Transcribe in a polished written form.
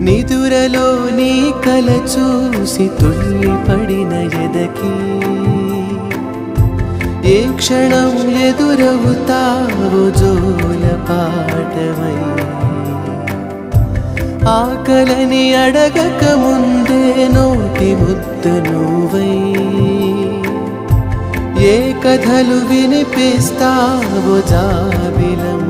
నిదురలో నీ కల చూసి తుల్లిపడిన ఎదకి ఏ క్షణం ఎదురవుతావో జోల పాటవై ఆకలని అడగక ముందే నోటి ముద్దు నువ్వై ఏ కథలు వినిపిస్తావో జాబిలమ్మ